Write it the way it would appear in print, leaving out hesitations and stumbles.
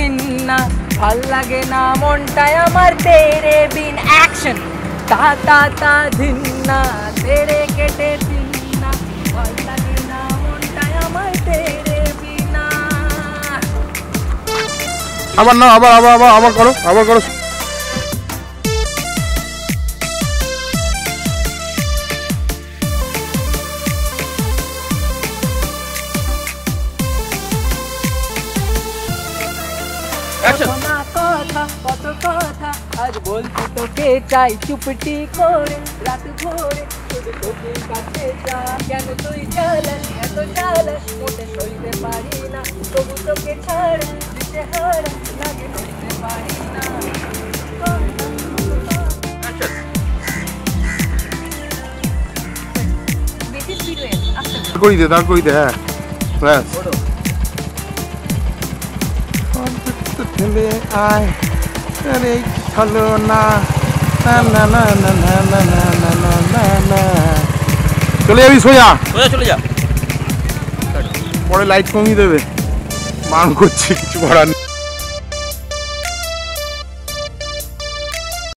দিন না ভাল লাগে না মনটায় আমার তেরে বিন অ্যাকশন তা তা তা দিন না তেরে কেটে দিন না ভাল লাগে না মনটায় আমার তেরে বিনা আবার না আবার আবার আবার আবার করো আবার করো কত কথা আজ বলতে তোকে চাই চুপটি করে রাত ভোরে তোকে কাছে যা কেন তুই চালাস এত চালাস মোটে সইতে পারি না তবু তোকে ছাড়া দিতে হারা লাগে করতে পারি না বেশি স্পিড হয়ে দাঁড় করি দে হ্যাঁ ব্যাস আয় আরে চলো না না না না না না না না না না না চলে যাবি সোজা চলে যা পরে লাইট কমিয়ে দেবে মান করছে কিছু করার নেই